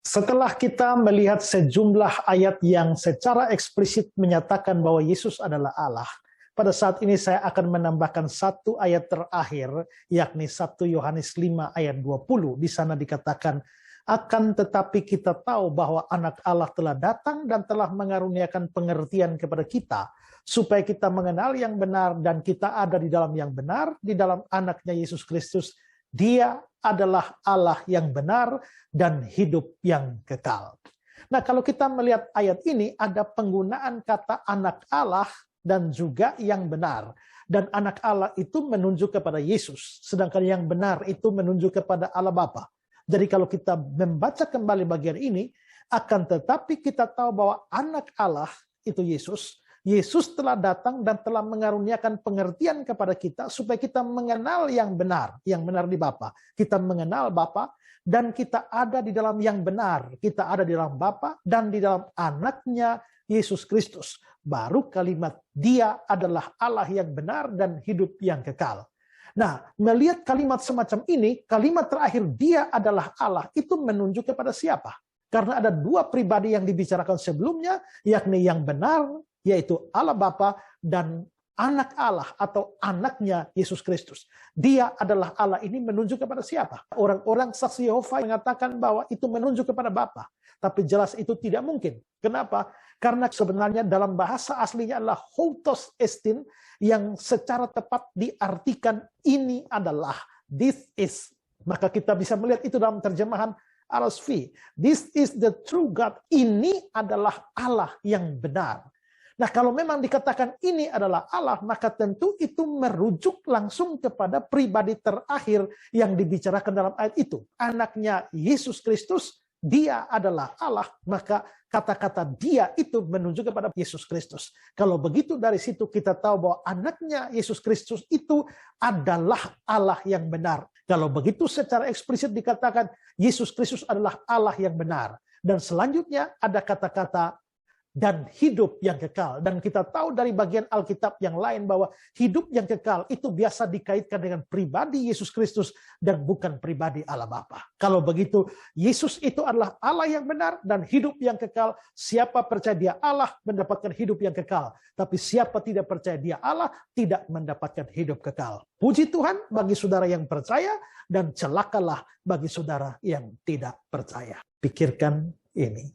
Setelah kita melihat sejumlah ayat yang secara eksplisit menyatakan bahwa Yesus adalah Allah, pada saat ini saya akan menambahkan satu ayat terakhir, yakni 1 Yohanes 5 ayat 20. Di sana dikatakan, akan tetapi kita tahu bahwa anak Allah telah datang dan telah mengaruniakan pengertian kepada kita, supaya kita mengenal yang benar dan kita ada di dalam yang benar, di dalam anaknya Yesus Kristus. Dia adalah Allah yang benar dan hidup yang kekal. Nah, kalau kita melihat ayat ini, ada penggunaan kata anak Allah dan juga yang benar. Dan anak Allah itu menunjuk kepada Yesus, sedangkan yang benar itu menunjuk kepada Allah Bapa. Jadi kalau kita membaca kembali bagian ini, akan tetapi kita tahu bahwa anak Allah itu Yesus. Yesus telah datang dan telah mengaruniakan pengertian kepada kita supaya kita mengenal yang benar di Bapa. Kita mengenal Bapa dan kita ada di dalam yang benar. Kita ada di dalam Bapa dan di dalam anaknya Yesus Kristus. Baru kalimat dia adalah Allah yang benar dan hidup yang kekal. Nah, melihat kalimat semacam ini, kalimat terakhir dia adalah Allah, itu menunjuk kepada siapa? Karena ada dua pribadi yang dibicarakan sebelumnya, yakni yang benar, yaitu Allah Bapa dan anak Allah atau anaknya Yesus Kristus. Dia adalah Allah, ini menunjuk kepada siapa? Orang-orang saksi Yehova mengatakan bahwa itu menunjuk kepada Bapa. Tapi jelas itu tidak mungkin. Kenapa? Karena sebenarnya dalam bahasa aslinya adalah houtos estin, yang secara tepat diartikan ini adalah, this is. Maka kita bisa melihat itu dalam terjemahan RSV. This is the true God. Ini adalah Allah yang benar. Nah, kalau memang dikatakan ini adalah Allah, maka tentu itu merujuk langsung kepada pribadi terakhir yang dibicarakan dalam ayat itu. Anaknya Yesus Kristus, dia adalah Allah, maka kata-kata dia itu menunjuk kepada Yesus Kristus. Kalau begitu dari situ kita tahu bahwa anaknya Yesus Kristus itu adalah Allah yang benar. Kalau begitu secara eksplisit dikatakan Yesus Kristus adalah Allah yang benar. Dan selanjutnya ada kata-kata dan hidup yang kekal. Dan kita tahu dari bagian Alkitab yang lain bahwa hidup yang kekal itu biasa dikaitkan dengan pribadi Yesus Kristus dan bukan pribadi Allah Bapa. Kalau begitu, Yesus itu adalah Allah yang benar dan hidup yang kekal. Siapa percaya dia Allah mendapatkan hidup yang kekal. Tapi siapa tidak percaya dia Allah tidak mendapatkan hidup kekal. Puji Tuhan bagi saudara yang percaya dan celakalah bagi saudara yang tidak percaya. Pikirkan ini.